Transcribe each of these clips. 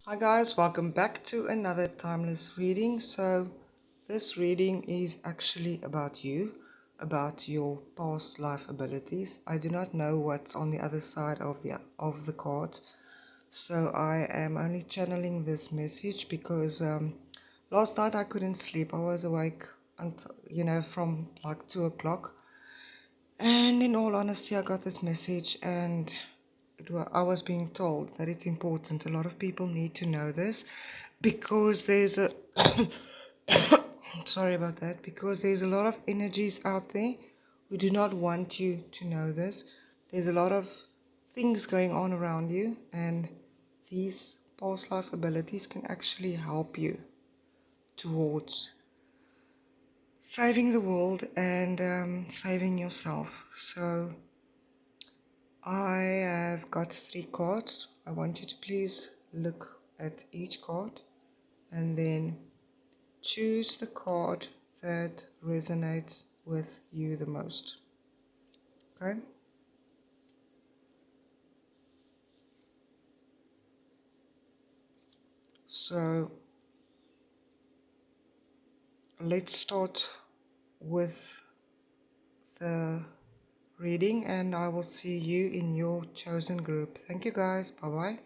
Hi guys, welcome back to another timeless reading. So this reading is actually about you, about your past life abilities. I do not know what's on the other side of the cards, so I am only channeling this message because last night I couldn't sleep. I was awake until from like 2 o'clock, and in all honesty, I got this message and I was being told that it's important. A lot of people need to know this because there's a sorry about that, because there's a lot of energies out there who do not want you to know this. There's a lot of things going on around you, and these past life abilities can actually help you towards saving the world and saving yourself. So I have got 3 cards. I want you to please look at each card and then choose the card that resonates with you the most. Okay? So let's start with the reading, and I will see you in your chosen group. Thank you guys. Bye bye.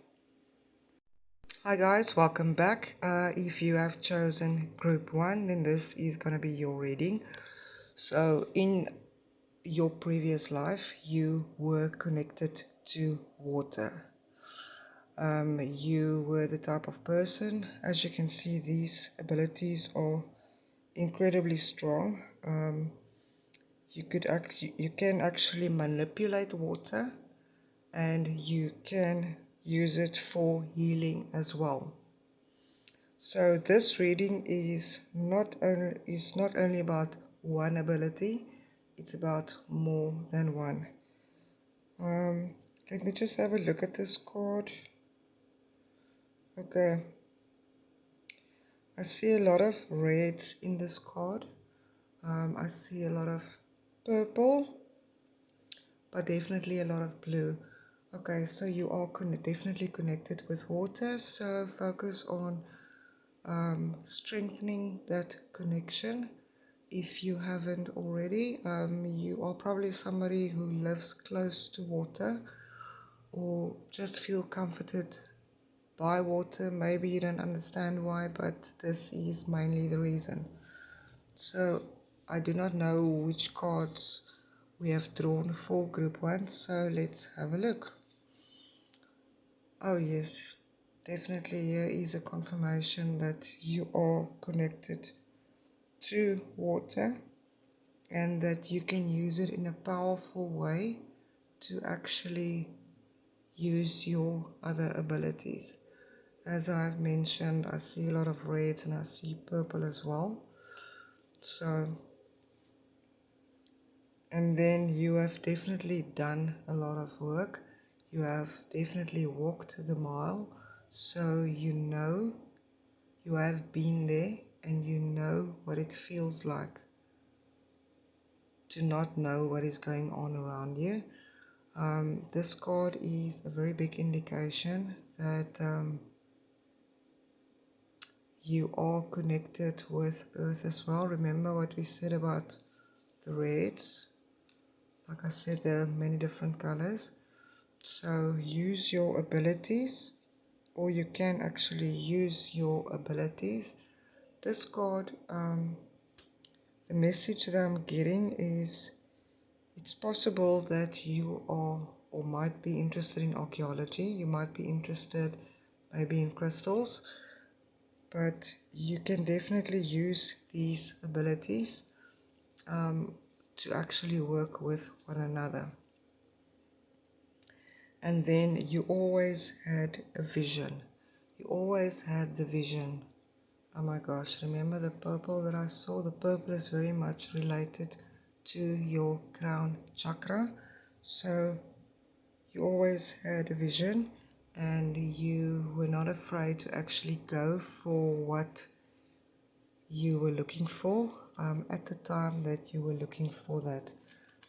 Hi guys, welcome back. If you have chosen group 1, then this is going to be your reading. So in your previous life, you were connected to water. You were the type of person, as you can see, these abilities are incredibly strong. You can actually manipulate water, and you can use it for healing as well. So this reading is not only about one ability, it's about more than one. Let me just have a look at this card. Okay, I see a lot of reds in this card. I see a lot of purple, but definitely a lot of blue. Okay, so you are definitely connected with water, so focus on strengthening that connection. If you haven't already, you are probably somebody who lives close to water or just feel comforted by water. Maybe you don't understand why, but this is mainly the reason. So I do not know which cards we have drawn for group 1, so let's have a look. Oh yes, definitely here is a confirmation that you are connected to water and that you can use it in a powerful way to actually use your other abilities. As I've mentioned, I see a lot of reds and I see purple as well. So, and then you have definitely done a lot of work. You have definitely walked the mile. So you have been there and you know what it feels like to not know what is going on around you. This card is a very big indication that you are connected with Earth as well. Remember what we said about the reds. Like I said, there are many different colors. So use your abilities, or you can actually use your abilities. This card, the message that I'm getting is it's possible that you are or might be interested in archaeology. You might be interested maybe in crystals, but you can definitely use these abilities to actually work with one another. And then you always had a vision. You always had the vision. Oh my gosh, remember the purple that I saw? The purple is very much related to your crown chakra. So you always had a vision and you were not afraid to actually go for what you were looking for at the time that you were looking for that.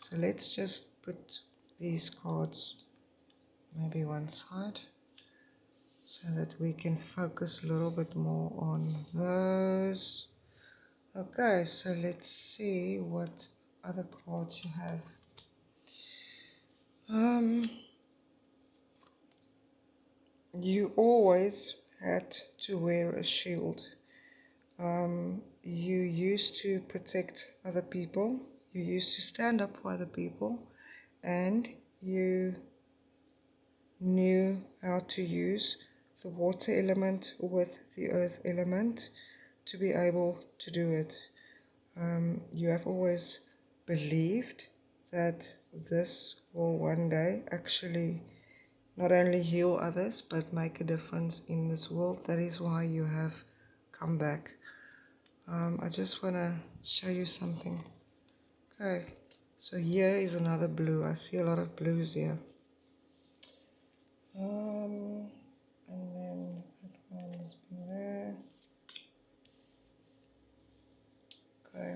So let's just put these cards maybe one side. so that we can focus a little bit more on those. Okay, so let's see what other cards you have. You always had to wear a shield. You used to protect other people. You used to stand up for other people, and you knew how to use the water element with the earth element to be able to do it. You have always believed that this will one day actually not only heal others but make a difference in this world. That is why you have come back. I just want to show you something. Okay, so here is another blue. I see a lot of blues here. And then that one has been there. Okay.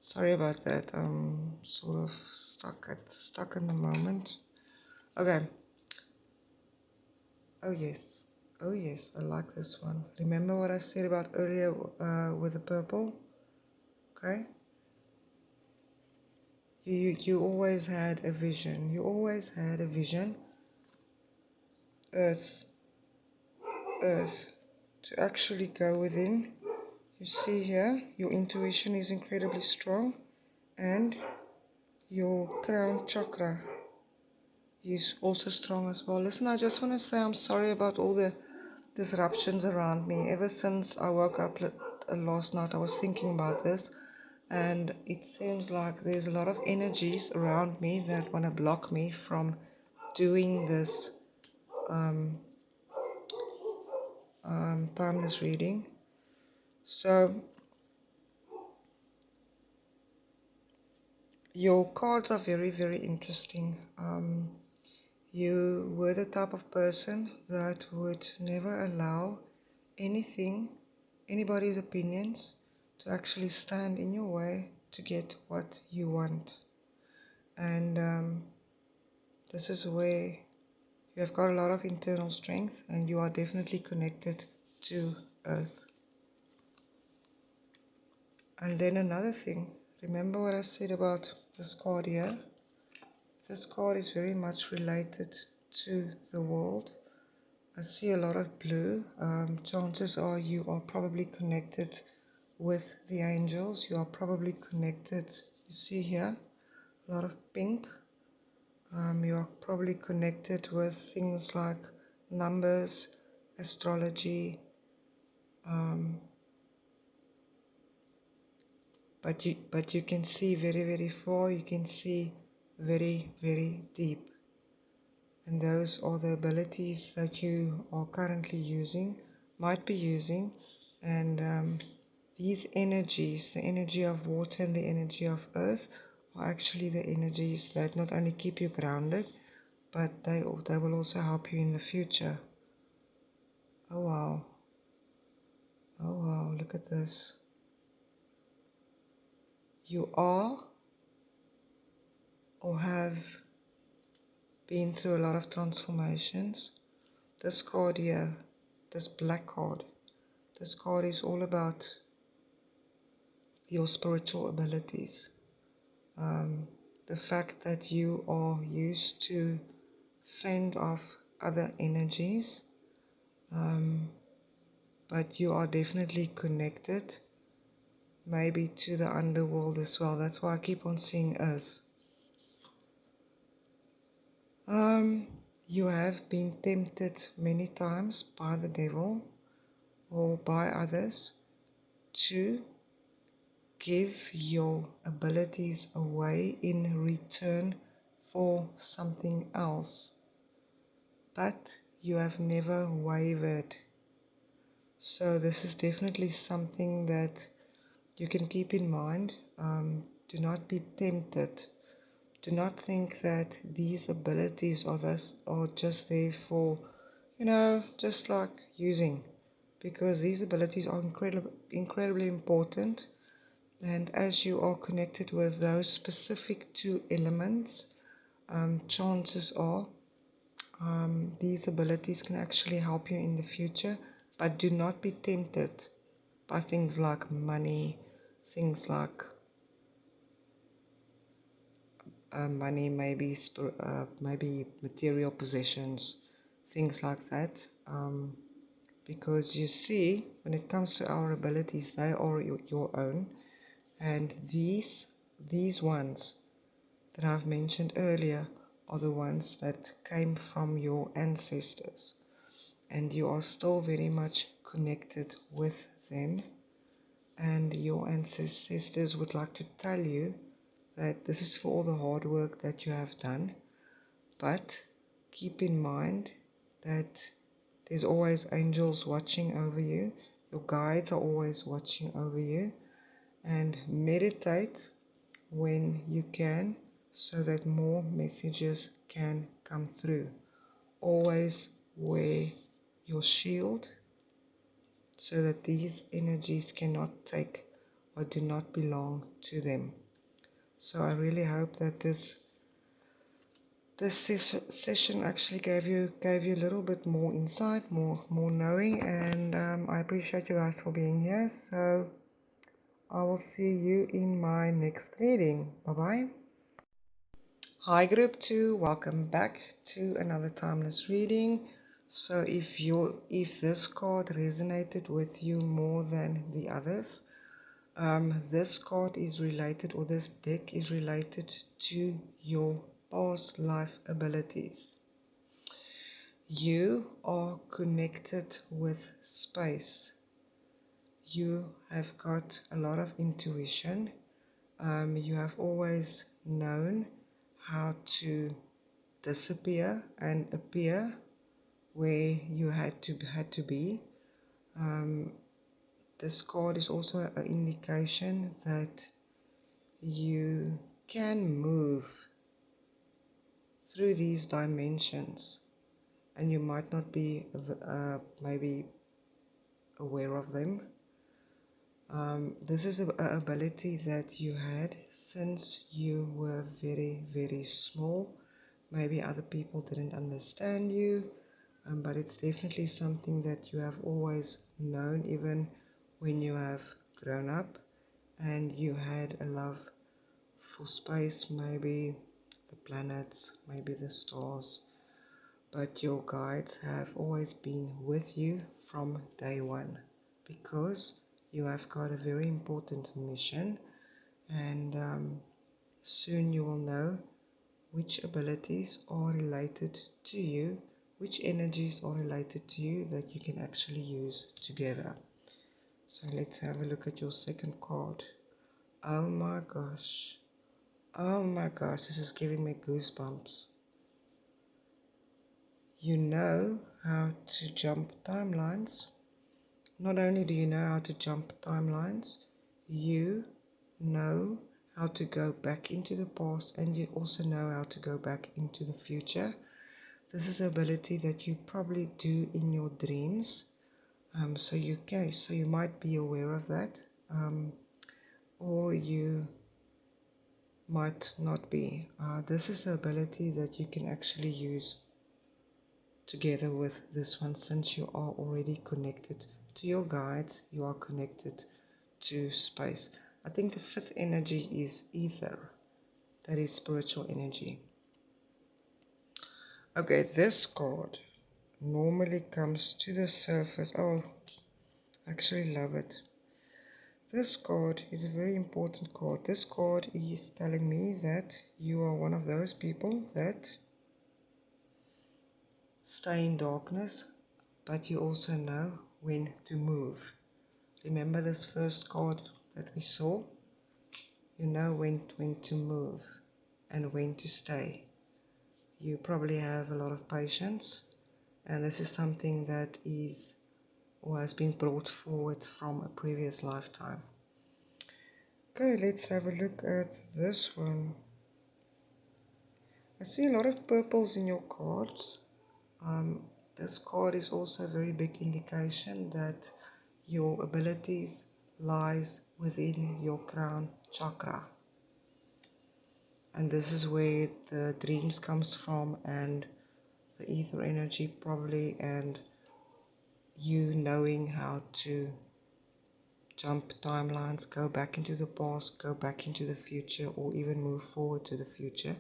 Sorry about that. I'm sort of stuck in the moment. Okay. Oh yes. Oh yes, I like this one. Remember what I said about earlier with the purple? Okay. You always had a vision. You always had a vision. Earth. Earth. To actually go within. You see here, your intuition is incredibly strong, and your crown chakra is also strong as well. Listen, I just want to say I'm sorry about all the disruptions around me. Ever since I woke up last night, I was thinking about this, and it seems like there's a lot of energies around me that want to block me from doing this timeless reading. So your cards are very, very interesting. You were the type of person that would never allow anything, anybody's opinions, to actually stand in your way to get what you want. And this is where you have got a lot of internal strength, and you are definitely connected to Earth. And then another thing, remember what I said about this card here? This card is very much related to the world. I see a lot of blue. Chances are you are probably connected with the angels. You are probably connected, you see here, a lot of pink. You are probably connected with things like numbers, astrology, but you can see very, very far. You can see very, very deep. And those are the abilities that you are currently using, might be using. And these energies, the energy of water and the energy of earth, are actually the energies that not only keep you grounded, but they will also help you in the future. Oh wow. Oh wow, look at this. You are or have been through a lot of transformations. This card here, this black card, this card is all about your spiritual abilities. The fact that you are used to fend off other energies, but you are definitely connected, maybe to the underworld as well. That's why I keep on seeing Earth. You have been tempted many times by the devil or by others to give your abilities away in return for something else, but you have never wavered. So this is definitely something that you can keep in mind. Do not be tempted. Do not think that these abilities are just there for, just like using, because these abilities are incredibly important. And as you are connected with those specific two elements, chances are These abilities can actually help you in the future, but do not be tempted by things like money, things like money, maybe material possessions, things like that. Because you see, when it comes to our abilities, they are your own, and these ones that I've mentioned earlier are the ones that came from your ancestors, and you are still very much connected with them. And your ancestors would like to tell you that this is for all the hard work that you have done, but keep in mind that there's always angels watching over you, your guides are always watching over you, and meditate when you can so that more messages can come through. Always wear your shield so that these energies cannot take or do not belong to them. So I really hope that this session actually gave you a little bit more insight, more knowing, and I appreciate you guys for being here. So I will see you in my next reading. Bye bye. Hi group 2, welcome back to another timeless reading. So if this card resonated with you more than the others, this card is related, or this deck is related to your past life abilities. You are connected with space. You have got a lot of intuition. You have always known how to disappear and appear where you had to be. This card is also an indication that you can move through these dimensions, and you might not be maybe aware of them. This is an ability that you had since you were very, very small. Maybe other people didn't understand you, but it's definitely something that you have always known, even when you have grown up and you had a love for space, maybe the planets, maybe the stars. But your guides have always been with you from day one, because you have got a very important mission, and soon you will know which abilities are related to you, which energies are related to you that you can actually use together. So let's have a look at your second card. Oh my gosh. Oh my gosh, this is giving me goosebumps. You know how to jump timelines. Not only do you know how to jump timelines, you know how to go back into the past, and you also know how to go back into the future. This is an ability that you probably do in your dreams. So you might be aware of that, or you might not be. This is an ability that you can actually use together with this one, since you are already connected to your guides, you are connected to space. I think the fifth energy is ether, that is spiritual energy. Okay, this card normally comes to the surface. Oh, I actually love it. This card is a very important card. This card is telling me that you are one of those people that stay in darkness, but you also know when to move. Remember this first card that we saw? You know when to move and when to stay. You probably have a lot of patience, and this is something that is or has been brought forward from a previous lifetime. Okay, let's have a look at this one. I see a lot of purples in your cards. This card is also a very big indication that your abilities lies within your crown chakra, and this is where the dreams comes from, and the ether energy probably, and you knowing how to jump timelines, go back into the past, go back into the future, or even move forward to the future.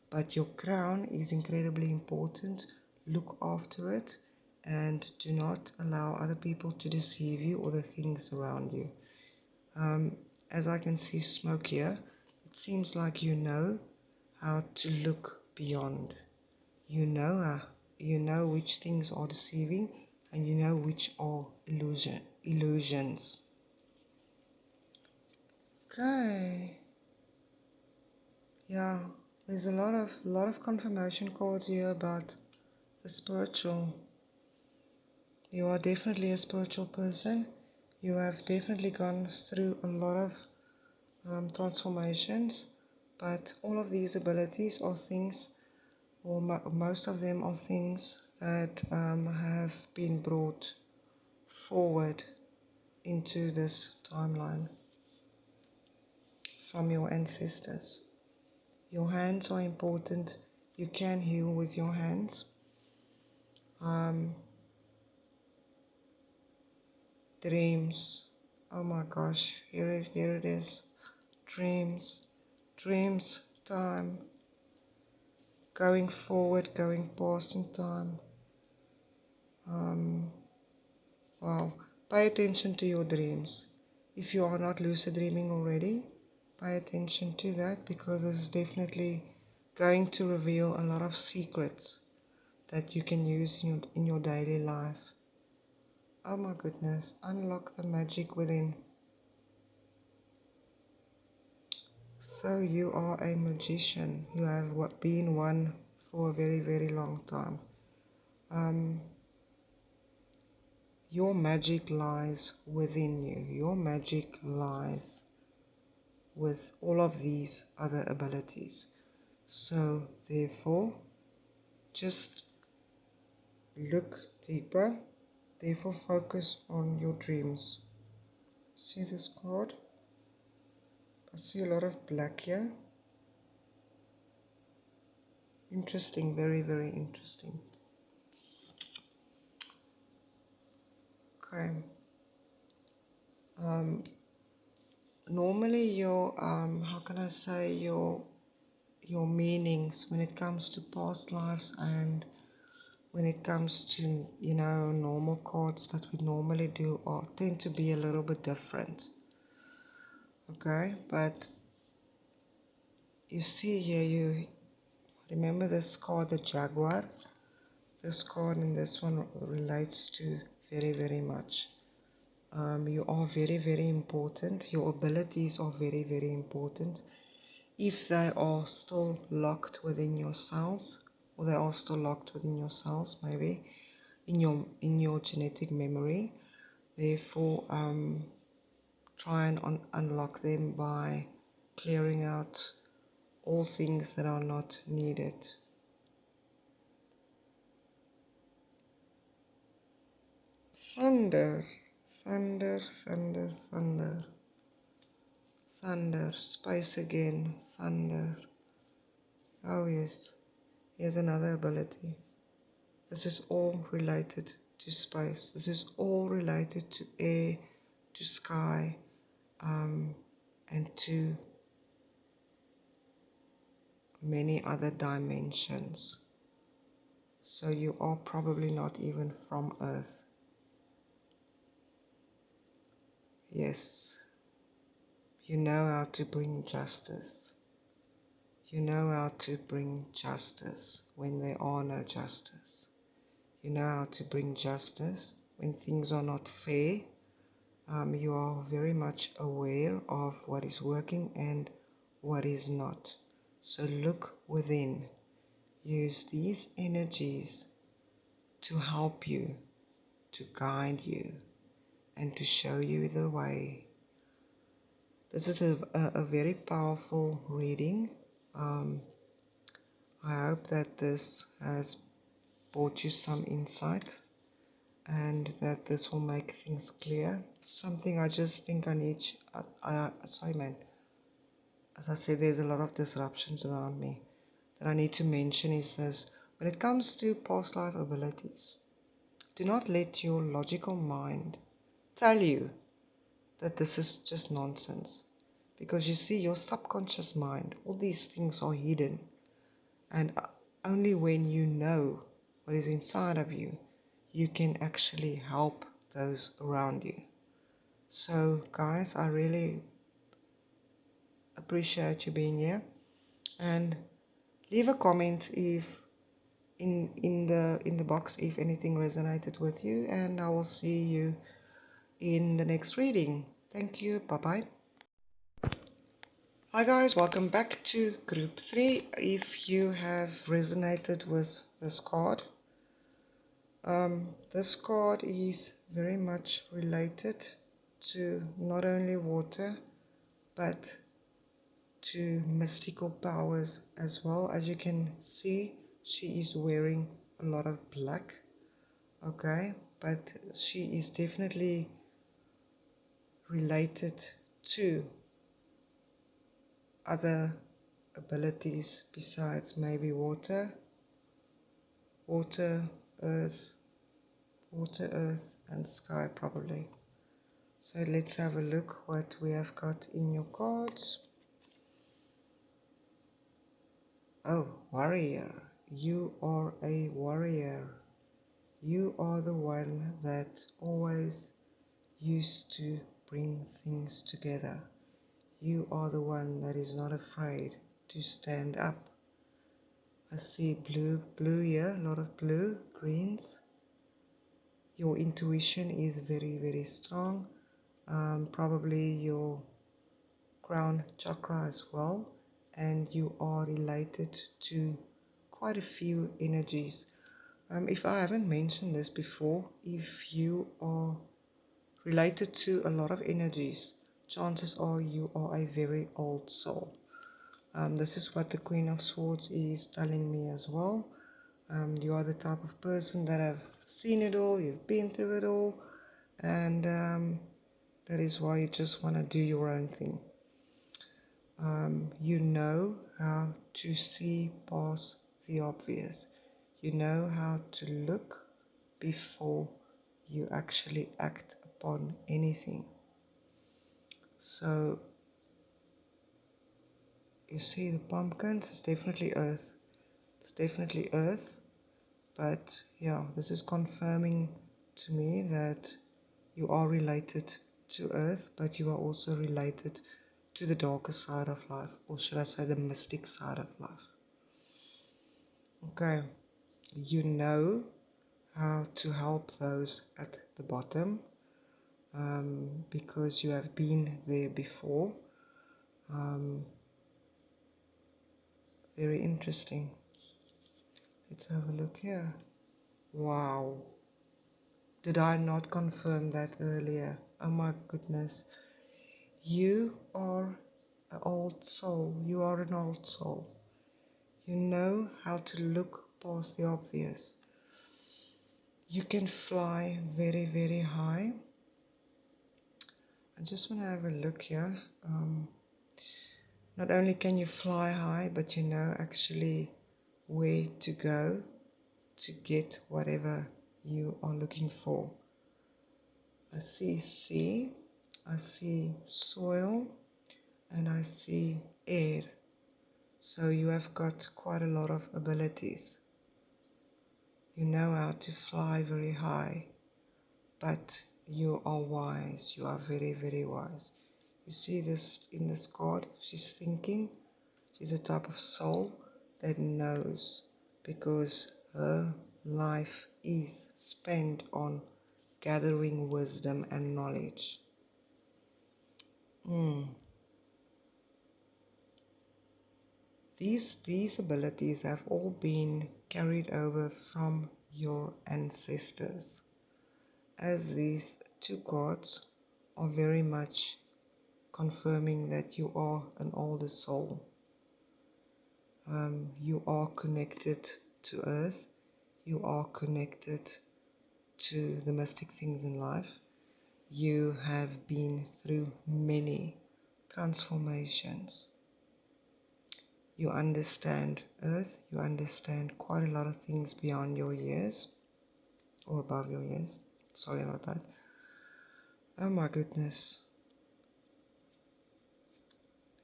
But your crown is incredibly important. Look after it and do not allow other people to deceive you or the things around you. As I can see smoke here, it seems like you know how to look beyond. You know which things are deceiving, and you know which are illusions. Okay. Yeah, there's a lot of confirmation cards here about the spiritual. You are definitely a spiritual person. You have definitely gone through a lot of transformations, but all of these abilities are things, or most of them are things that have been brought forward into this timeline from your ancestors. Your hands are important. You can heal with your hands. Dreams. Oh my gosh, here it is. Dreams. Dreams time. Going forward, going past in time. Wow. Pay attention to your dreams. If you are not lucid dreaming already, pay attention to that, because this is definitely going to reveal a lot of secrets that you can use in your daily life. Oh my goodness, unlock the magic within. So you are a magician. You have been one for a very, very long time. Your magic lies within you. Your magic lies with all of these other abilities. So therefore, just look deeper. Therefore, focus on your dreams. See this card? I see a lot of black here. Interesting, very, very interesting. Okay. Normally your how can I say, your meanings when it comes to past lives and when it comes to, normal cards that we normally do are tend to be a little bit different. Okay, but you see here, you remember this card, the Jaguar? This card and this one relates to very, very much. You are very, very important. Your abilities are very, very important. If they are still locked within your cells, or they are still locked within your cells, maybe in your genetic memory, therefore try and unlock them by clearing out all things that are not needed. Thunder, thunder, thunder, thunder, thunder, space again, thunder. Oh yes, here's another ability. This is all related to space. This is all related to air, to sky, and to many other dimensions. So you are probably not even from Earth. Yes, you know how to bring justice. You know how to bring justice when there are no justice. You know how to bring justice when things are not fair. You are very much aware of what is working and what is not. So look within. Use these energies to help you, to guide you, and to show you the way. This is a very powerful reading. I hope that this has brought you some insight and that this will make things clear. Something I just think I need, sorry man, as I said, there's a lot of disruptions around me. That I need to mention is this: When it comes to past life abilities, do not let your logical mind tell you that this is just nonsense. Because you see, your subconscious mind, all these things are hidden. And only when you know what is inside of you, you can actually help those around you. So, guys, I really appreciate you being here. And leave a comment if in the box if anything resonated with you, and I will see you in the next reading. Thank you. Bye bye. Hi guys, welcome back to group 3. If you have resonated with this card, this card is very much related to not only water but to mystical powers as well. As you can see, she is wearing a lot of black, okay, but she is definitely related to other abilities besides maybe water, earth, and sky probably. So let's have a look what we have got in your cards. Oh, warrior. You are a warrior. You are the one that always used to bring things together. You are the one that is not afraid to stand up. I see blue here, a lot of blue, greens. Your intuition is very, very strong. Probably your crown chakra as well. And you are related to quite a few energies. If I haven't mentioned this before, if you are related to a lot of energies, chances are you are a very old soul. This is what the Queen of Swords is telling me as well. You are the type of person that have seen it all, you've been through it all, and that is why you just want to do your own thing. You know how to see past the obvious. You know how to look before you actually act upon anything. So, you see the pumpkins, it's definitely earth. It's definitely earth. But yeah, this is confirming to me that you are related to earth, but you are also related to the darker side of life, or should I say the mystic side of life. Okay, you know how to help those at the bottom, because you have been there before. Very interesting. Let's have a look here. Wow. Did I not confirm that earlier? Oh my goodness. You are an old soul. You are an old soul. You know how to look past the obvious. You can fly very, very high. I just want to have a look here. Not only can you fly high, but you know actually where to go to get whatever you are looking for. I see sea, I see soil, and I see air. So you have got quite a lot of abilities. You know how to fly very high, but you are wise. You are very, very wise. You see this in this card? She's thinking. She's a type of soul that knows, because her life is spent on gathering wisdom and knowledge. These abilities have all been carried over from your ancestors, as these two cards are very much confirming that you are an older soul. You are connected to earth, you are connected to the mystic things in life. You have been through many transformations. You understand Earth, you understand quite a lot of things beyond your years, or above your years. Sorry about that. Oh my goodness.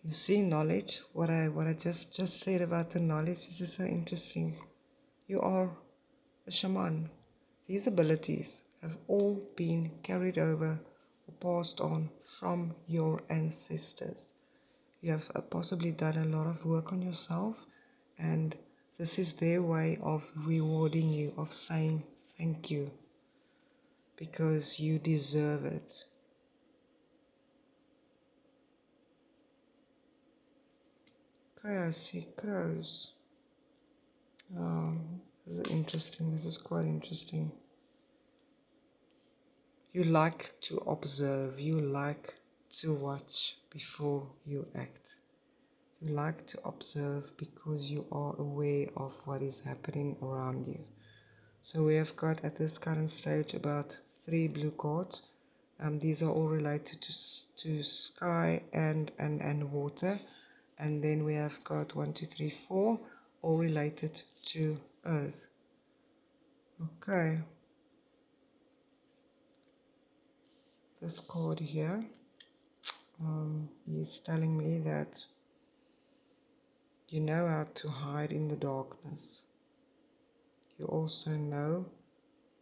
You see knowledge, what I just said about the knowledge, this is so interesting. You are a shaman. These abilities have all been carried over or passed on from your ancestors. You have possibly done a lot of work on yourself, and this is their way of rewarding you, of saying thank you, because you deserve it. Okay, I see crows. This is interesting. This is quite interesting. You like to observe. You like to watch before you act. You like to observe because you are aware of what is happening around you. So we have got at this current stage about 3 blue cards. These are all related to sky and water. And then we have got 1, 2, 3, 4, all related to earth. Okay. This card here, he's telling me that you know how to hide in the darkness. You also know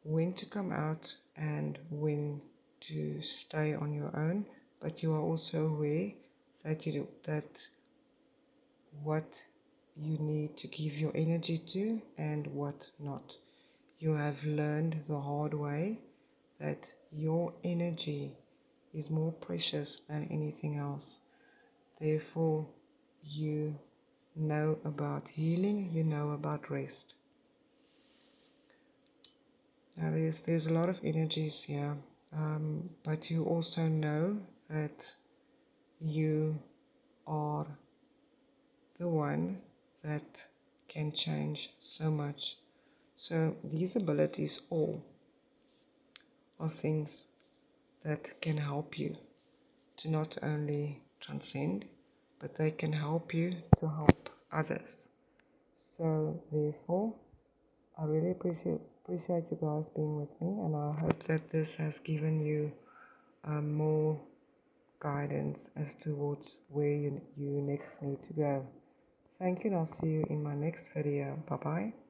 when to come out and when to stay on your own, but you are also aware that what you need to give your energy to and what not. You have learned the hard way that your energy is more precious than anything else. Therefore, you know about healing, you know about rest. Now there's a lot of energies here, but you also know that you are the one that can change so much. So these abilities all are things that can help you to not only transcend, but they can help you to help others. So therefore, I really appreciate you guys being with me, and I hope that this has given you more guidance as towards where you next need to go. Thank you, and I'll see you in my next video. Bye bye.